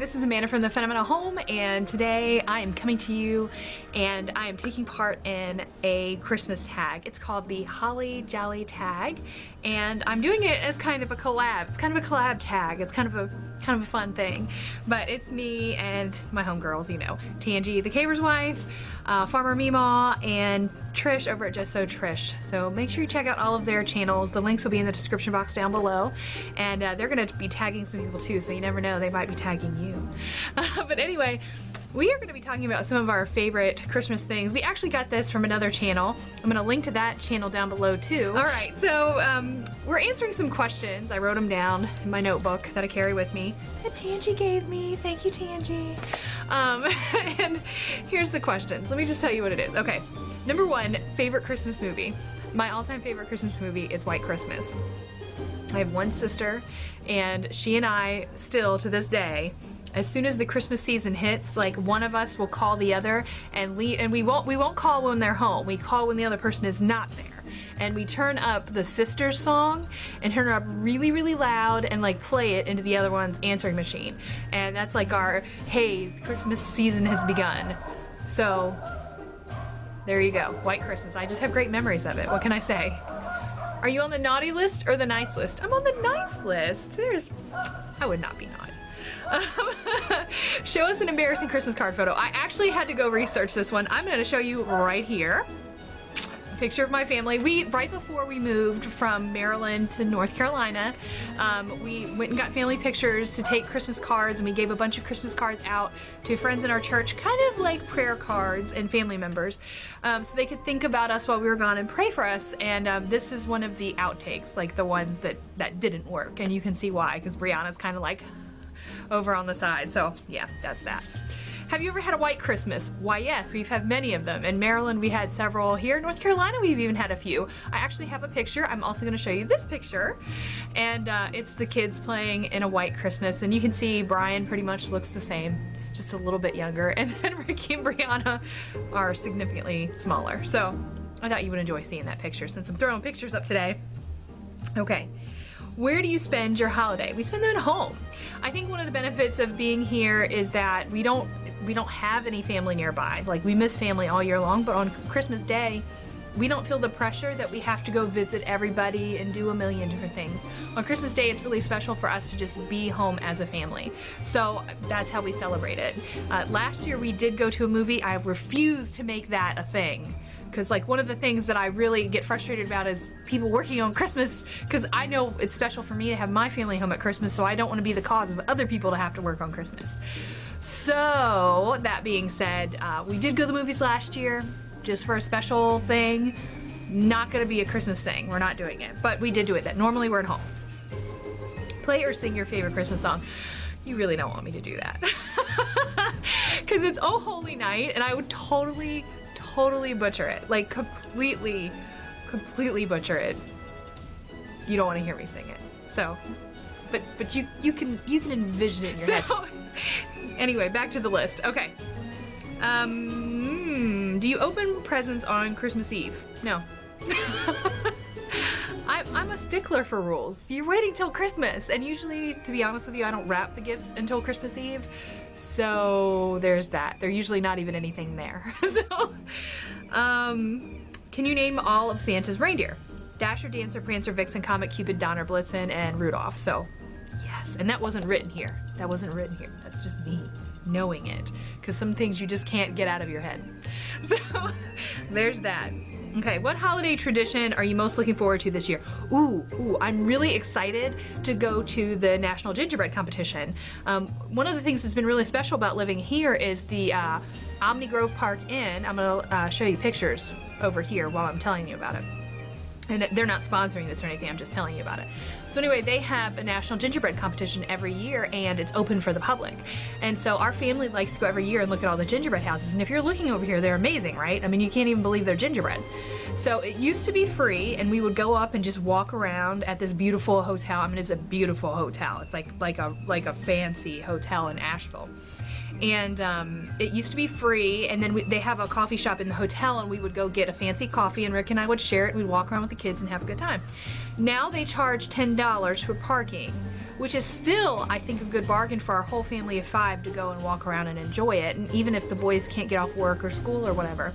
this is Amanda from the Phenomenal Home, and today I am coming to you and I am taking part in a Christmas tag. It's called the Holly Jolly Tag, and I'm doing it as kind of a collab. It's kind of a collab tag. It's kind of a fun thing, but it's me and my homegirls, you know, Tangi, the caver's wife, Farmer MeeMaw, and Trish over at Just So Trish. So make sure you check out all of their channels. The links will be in the description box down below, and they're going to be tagging some people too, so you never know, they might be tagging you. But anyway, we are going to be talking about some of our favorite Christmas things. We actually got this from another channel. I'm going to link to that channel down below too. Alright, so we're answering some questions. I wrote them down in my notebook that I carry with me that Tangi gave me. Thank you, Tangi. And here's the questions. Let me just tell you what it is. Okay, number one, favorite Christmas movie. My all-time favorite Christmas movie is White Christmas. I have one sister, and she and I still, to this day, as soon as the Christmas season hits, like one of us will call the other and we won't call when they're home. We call when the other person is not there. And we turn up the sister's song and turn it up really, really loud and like play it into the other one's answering machine. And that's like our, hey, Christmas season has begun. So there you go, White Christmas. I just have great memories of it. What can I say? Are you on the naughty list or the nice list? I'm on the nice list. I would not be naughty. Show us an embarrassing Christmas card photo. I actually had to go research this one. I'm going to show you right here. A picture of my family. Right before we moved from Maryland to North Carolina, we went and got family pictures to take Christmas cards, and we gave a bunch of Christmas cards out to friends in our church, kind of like prayer cards, and family members, so they could think about us while we were gone and pray for us. And this is one of the outtakes, like the ones that didn't work, and you can see why, because Brianna's kind of like over on the side. So yeah, that's that. Have you ever had a white Christmas? Why yes, we've had many of them. In Maryland we had several. Here in North Carolina we've even had a few. I actually have a picture. I'm also going to show you this picture, and it's the kids playing in a white Christmas, and you can see Brian pretty much looks the same, just a little bit younger, and then Ricky and Brianna are significantly smaller. So I thought you would enjoy seeing that picture since I'm throwing pictures up today. Okay. Where do you spend your holiday? We spend them at home. I think one of the benefits of being here is that we don't have any family nearby. Like, we miss family all year long, but on Christmas Day, we don't feel the pressure that we have to go visit everybody and do a million different things. On Christmas Day, it's really special for us to just be home as a family. So that's how we celebrate it. Last year we did go to a movie. I refused to make that a thing, because like one of the things that I really get frustrated about is people working on Christmas, because I know it's special for me to have my family home at Christmas, so I don't want to be the cause of other people to have to work on Christmas. So that being said, we did go to the movies last year just for a special thing. Not going to be a Christmas thing. We're not doing it, but we did do it. That normally we're at home. Play or sing your favorite Christmas song. You really don't want me to do that, because it's Oh Holy Night, and I would totally butcher it, like completely butcher it. You don't want to hear me sing it, so but you can envision it in your head. Anyway, back to the list. Okay. Do you open presents on Christmas Eve? No. I'm a stickler for rules. You're waiting till Christmas, and usually, to be honest with you, I don't wrap the gifts until Christmas Eve. So there's that. There's usually not even anything there. So, can you name all of Santa's reindeer? Dasher, Dancer, Prancer, Vixen, Comet, Cupid, Donner, Blitzen, and Rudolph. So yes, and that wasn't written here. That wasn't written here. That's just me knowing it, because some things you just can't get out of your head. So there's that. Okay, what holiday tradition are you most looking forward to this year? Ooh, I'm really excited to go to the National Gingerbread Competition. One of the things that's been really special about living here is the Omni Grove Park Inn. I'm gonna show you pictures over here while I'm telling you about it. And they're not sponsoring this or anything, I'm just telling you about it. So anyway, they have a national gingerbread competition every year, and it's open for the public. And so our family likes to go every year and look at all the gingerbread houses. And if you're looking over here, they're amazing, right? I mean, you can't even believe they're gingerbread. So it used to be free, and we would go up and just walk around at this beautiful hotel. I mean, it's a beautiful hotel. It's like a fancy hotel in Asheville. And it used to be free, and then they have a coffee shop in the hotel, and we would go get a fancy coffee, and Rick and I would share it, and we'd walk around with the kids and have a good time. Now they charge $10 for parking. which is still, I think, a good bargain for our whole family of 5 to go and walk around and enjoy it. And even if the boys can't get off work or school or whatever,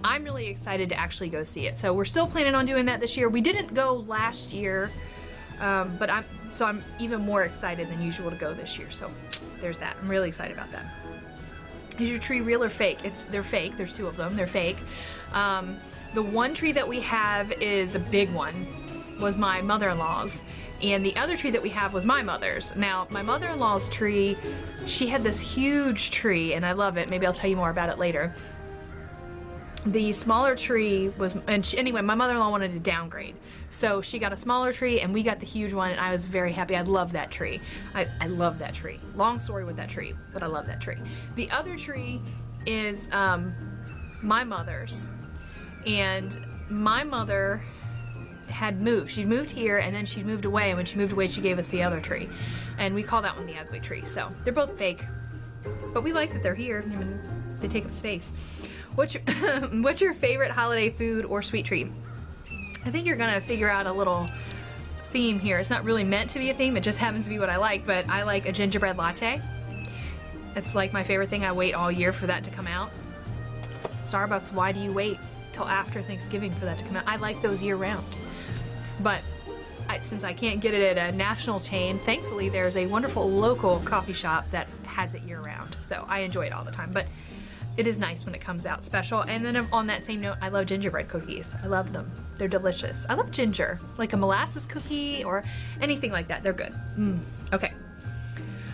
I'm really excited to actually go see it. So we're still planning on doing that this year. We didn't go last year, but I'm even more excited than usual to go this year. So there's that. I'm really excited about that. Is your tree real or fake? They're fake. There's 2 of them. They're fake. The one tree that we have is the big one, was my mother-in-law's, and the other tree that we have was my mother's. Now, my mother-in-law's tree, she had this huge tree, and I love it. Maybe I'll tell you more about it later. The smaller tree was, anyway, my mother-in-law wanted to downgrade. So she got a smaller tree and we got the huge one, and I was very happy. I love that tree. I love that tree. Long story with that tree, but I love that tree. The other tree is my mother's, and my mother had moved. She'd moved here and then she moved away, and when she moved away she gave us the other tree. And we call that one the ugly tree. So they're both fake, but we like that they're here. I mean, they take up space. What's your favorite holiday food or sweet treat? I think you're gonna figure out a little theme here. It's not really meant to be a theme, it just happens to be what I like, but I like a gingerbread latte. It's like my favorite thing. I wait all year for that to come out. Starbucks, why do you wait till after Thanksgiving for that to come out? I like those year round. But since I can't get it at a national chain, thankfully there's a wonderful local coffee shop that has it year round. So I enjoy it all the time. But it is nice when it comes out special. And then on that same note, I love gingerbread cookies. I love them. They're delicious. I love ginger, like a molasses cookie or anything like that. They're good. Okay.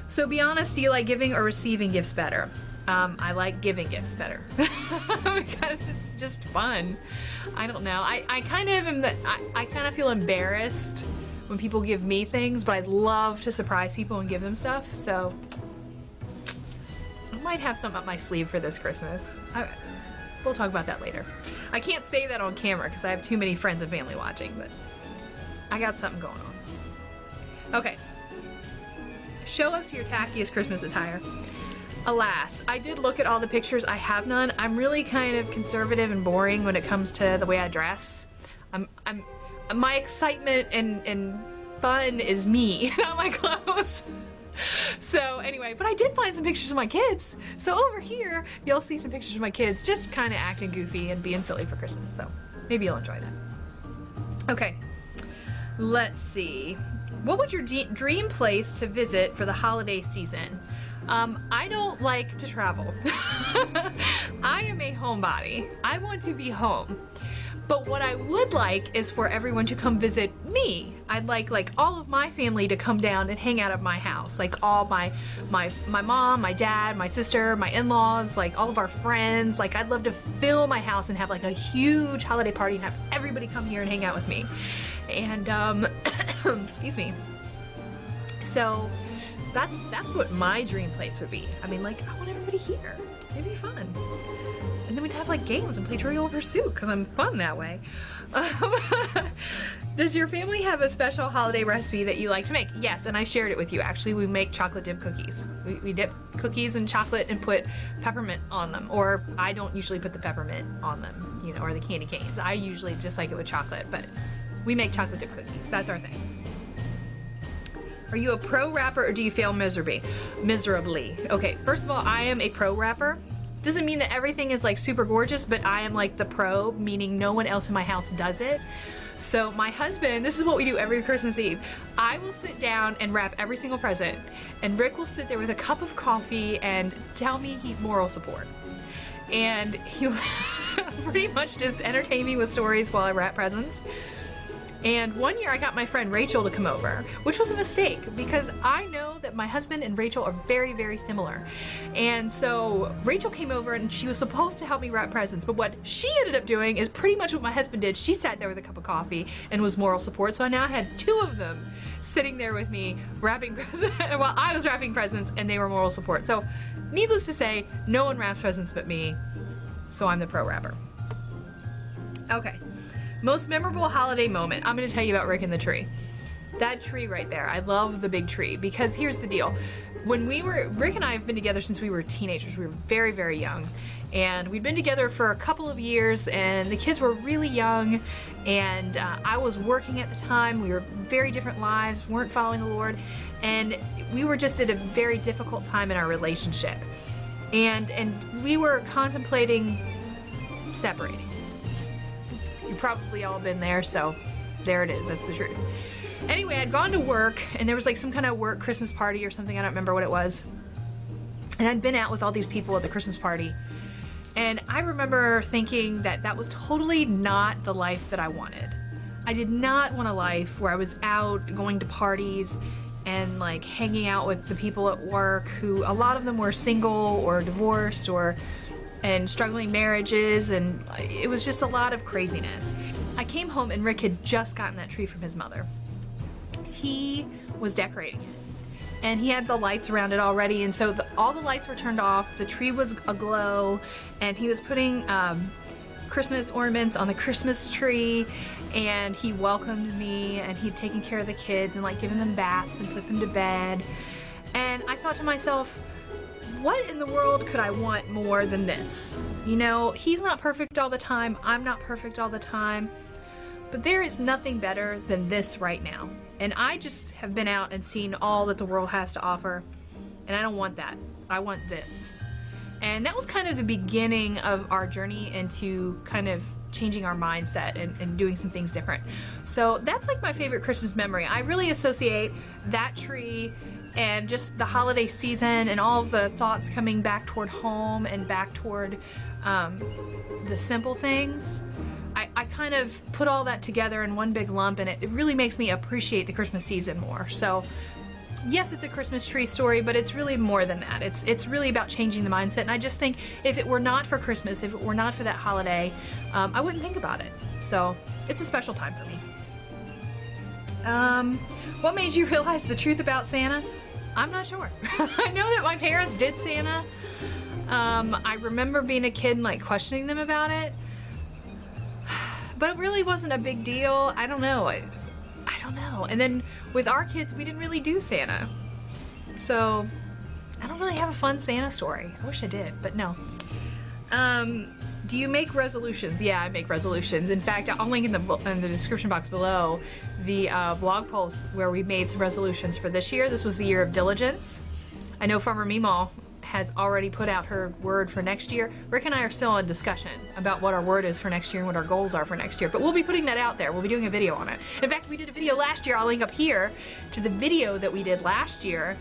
So be honest, do you like giving or receiving gifts better? I like giving gifts better because it's just fun. I don't know. I kind of feel embarrassed when people give me things, but I love to surprise people and give them stuff. So I might have some up my sleeve for this Christmas. We'll talk about that later. I can't say that on camera because I have too many friends and family watching, but I got something going on. Okay. Show us your tackiest Christmas attire. Alas, I did look at all the pictures. I have none. I'm really kind of conservative and boring when it comes to the way I dress. My excitement and fun is me, not my clothes. So anyway, but I did find some pictures of my kids. So over here, you'll see some pictures of my kids just kind of acting goofy and being silly for Christmas. So maybe you'll enjoy that. Okay, let's see. What would your dream place to visit for the holiday season? I don't like to travel. I am a homebody. I want to be home. But what I would like is for everyone to come visit me. I'd like all of my family to come down and hang out at my house. Like all my mom, my dad, my sister, my in-laws, like all of our friends. Like I'd love to fill my house and have like a huge holiday party and have everybody come here and hang out with me. And excuse me. So that's what my dream place would be. I mean, like, I want everybody here. It'd be fun. And then we'd have like games and play Trivial Pursuit because I'm fun that way. Does your family have a special holiday recipe that you like to make? Yes, and I shared it with you. Actually, we make chocolate dip cookies. We dip cookies in chocolate and put peppermint on them. Or I don't usually put the peppermint on them, you know, or the candy canes. I usually just like it with chocolate, but we make chocolate dip cookies. That's our thing. Are you a pro rapper or do you fail miserably? Okay, first of all, I am a pro rapper. Doesn't mean that everything is like super gorgeous, but I am like the pro, meaning no one else in my house does it. So my husband, this is what we do every Christmas Eve. I will sit down and wrap every single present, and Rick will sit there with a cup of coffee and tell me he's moral support. And he'll pretty much just entertain me with stories while I wrap presents. And one year I got my friend Rachel to come over, which was a mistake because I know that my husband and Rachel are very, very similar. And so Rachel came over and she was supposed to help me wrap presents, but what she ended up doing is pretty much what my husband did. She sat there with a cup of coffee and was moral support. So I now had 2 of them sitting there with me wrapping presents while I was wrapping presents, and they were moral support. So needless to say, no one wraps presents but me. So I'm the pro wrapper. Okay. Most memorable holiday moment. I'm going to tell you about Rick and the Tree. That tree right there, I love the big tree, because here's the deal. When Rick and I have been together since we were teenagers. We were very, very young. And we'd been together for a couple of years, and the kids were really young, and I was working at the time. We were very different lives, weren't following the Lord, and we were just at a very difficult time in our relationship. And we were contemplating separating. You've probably all been there, so there it is, that's the truth. Anyway, I'd gone to work, and there was like some kind of work Christmas party or something, I don't remember what it was. And I'd been out with all these people at the Christmas party. And I remember thinking that that was totally not the life that I wanted. I did not want a life where I was out going to parties and like hanging out with the people at work who, a lot of them were single or divorced and struggling marriages, and it was just a lot of craziness. I came home and Rick had just gotten that tree from his mother. He was decorating it. And he had the lights around it already, and so all the lights were turned off, the tree was aglow, and he was putting Christmas ornaments on the Christmas tree, and he welcomed me, and he'd taken care of the kids and like given them baths and put them to bed. And I thought to myself, what in the world could I want more than this? You know, he's not perfect all the time, I'm not perfect all the time, but there is nothing better than this right now. And I just have been out and seen all that the world has to offer, and I don't want that. I want this. And that was kind of the beginning of our journey into kind of changing our mindset and doing some things different. So that's like my favorite Christmas memory. I really associate that tree and just the holiday season and all of the thoughts coming back toward home and back toward the simple things. I kind of put all that together in one big lump, and it really makes me appreciate the Christmas season more. So yes, it's a Christmas tree story, but it's really more than that. It's really about changing the mindset, and I just think if it were not for Christmas, if it were not for that holiday, I wouldn't think about it. So it's a special time for me. What made you realize the truth about Santa? I'm not sure. I know that my parents did Santa. I remember being a kid and like questioning them about it. But it really wasn't a big deal. I don't know. I don't know. And then with our kids, we didn't really do Santa. So I don't really have a fun Santa story. I wish I did, but no. Do you make resolutions? Yeah, I make resolutions. In fact, I'll link in the description box below the blog post where we made some resolutions for this year. This was the year of diligence. I know Farmer MeeMaw has already put out her word for next year. Rick and I are still in discussion about what our word is for next year and what our goals are for next year, but we'll be putting that out there. We'll be doing a video on it. In fact, we did a video last year. I'll link up here to the video that we did last year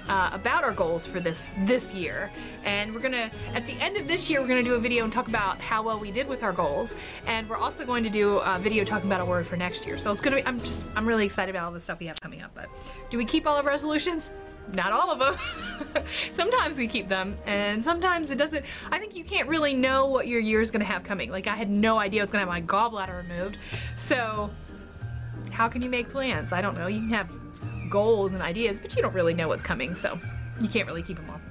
about our goals for this year. And we're gonna, at the end of this year, we're gonna do a video and talk about how well we did with our goals. And we're also going to do a video talking about our word for next year. So it's gonna be, I'm really excited about all the stuff we have coming up. But do we keep all our resolutions? Not all of them. Sometimes we keep them, and sometimes it doesn't. I think you can't really know what your year's gonna have coming. Like, I had no idea I was gonna have my gallbladder removed. So how can you make plans? I don't know. You can have goals and ideas, but you don't really know what's coming, so you can't really keep them all.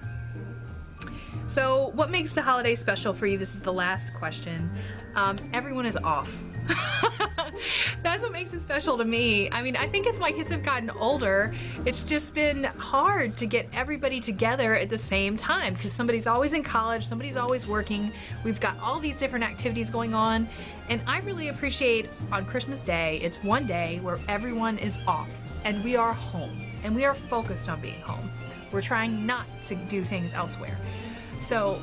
So what makes the holiday special for you? This is the last question. Everyone is off. That's what makes it special to me. I mean, I think as my kids have gotten older, it's just been hard to get everybody together at the same time because somebody's always in college, somebody's always working. We've got all these different activities going on, and I really appreciate on Christmas Day, it's one day where everyone is off and we are home and we are focused on being home. We're trying not to do things elsewhere. So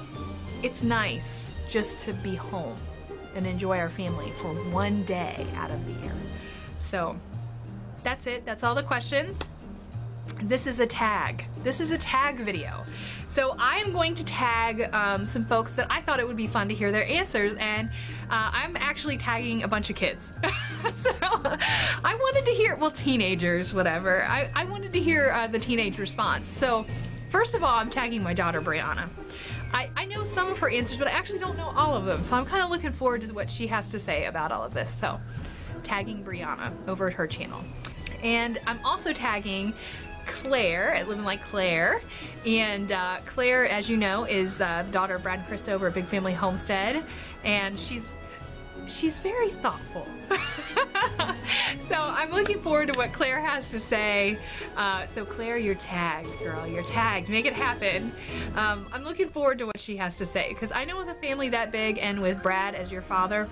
it's nice just to be home and enjoy our family for one day out of the year. So that's it. That's all the questions. This is a tag. This is a tag video. So I am going to tag some folks that I thought it would be fun to hear their answers, and I'm actually tagging a bunch of kids. So I wanted to hear, well, teenagers, whatever. I wanted to hear the teenage response. So first of all, I'm tagging my daughter, Brianna. I know some of her answers, but I actually don't know all of them, so I'm kind of looking forward to what she has to say about all of this. So, tagging Brianna over at her channel. And I'm also tagging Claire at Living Like Claire. And Claire, as you know, is the daughter of Brad and Krista over at Big Family Homestead. And she's she's very thoughtful. So I'm looking forward to what Claire has to say. So Claire, you're tagged, girl. You're tagged. Make it happen. I'm looking forward to what she has to say, because I know with a family that big and with Brad as your father,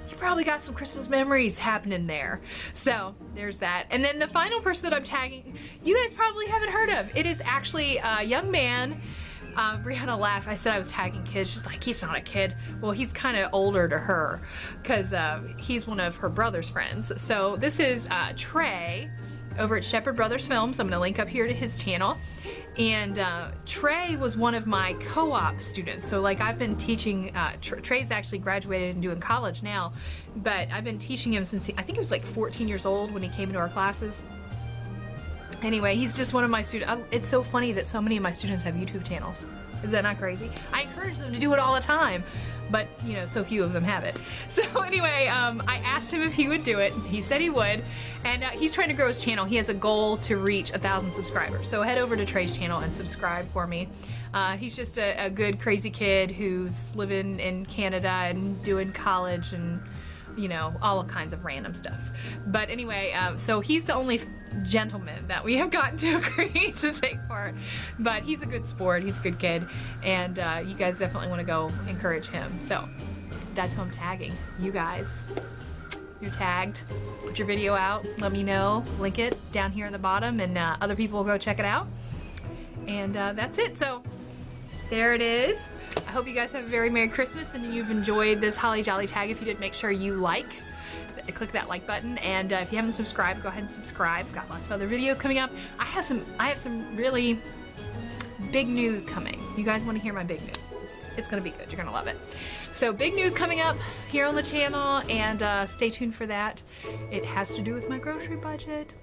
you probably got some Christmas memories happening there. So there's that. And then the final person that I'm tagging, you guys probably haven't heard of. It is actually a young man. Brianna laughed. I said I was tagging kids. She's like, he's not a kid. Well, he's kind of older to her, because he's one of her brother's friends. So this is Trey over at Shepherd Brothers Films. I'm going to link up here to his channel. And Trey was one of my co-op students. So like I've been teaching, Trey's actually graduated and doing college now, but I've been teaching him since I think he was like 14 years old when he came into our classes. Anyway, he's just one of my students. It's so funny that so many of my students have YouTube channels. Is that not crazy? I encourage them to do it all the time, but you know, so few of them have it. So anyway, I asked him if he would do it. He said he would, and he's trying to grow his channel. He has a goal to reach 1,000 subscribers. So head over to Trey's channel and subscribe for me. He's just a good, crazy kid who's living in Canada and doing college and, you know, all kinds of random stuff. But anyway, so he's the only gentleman that we have gotten to agree to take part. But he's a good sport, he's a good kid, and you guys definitely want to go encourage him. So that's who I'm tagging. You guys, you're tagged. Put your video out, let me know, link it down here in the bottom, and other people will go check it out. And that's it. So there it is. I hope you guys have a very Merry Christmas and you've enjoyed this Holly Jolly tag. If you did, make sure you click that like button, and if you haven't subscribed, go ahead and subscribe. Got lots of other videos coming up. I have some really big news coming. You guys want to hear my big news? It's gonna be good. You're gonna love it. So big news coming up here on the channel, and stay tuned for that. It has to do with my grocery budget.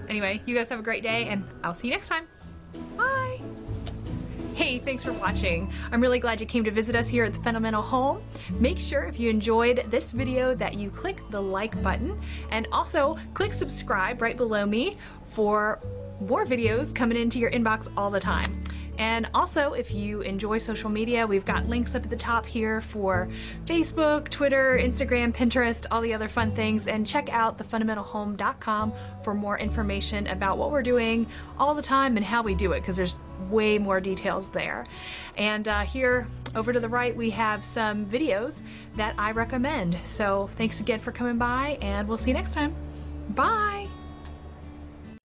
Anyway, you guys have a great day, and I'll see you next time. Bye. Hey, thanks for watching. I'm really glad you came to visit us here at the Fundamental Home. Make sure if you enjoyed this video that you click the like button, and also click subscribe right below me for more videos coming into your inbox all the time. And also, if you enjoy social media, we've got links up at the top here for Facebook, Twitter, Instagram, Pinterest, all the other fun things. And check out thefundamentalhome.com for more information about what we're doing all the time and how we do it, because there's way more details there. And here over to the right, we have some videos that I recommend. So thanks again for coming by, and we'll see you next time. Bye!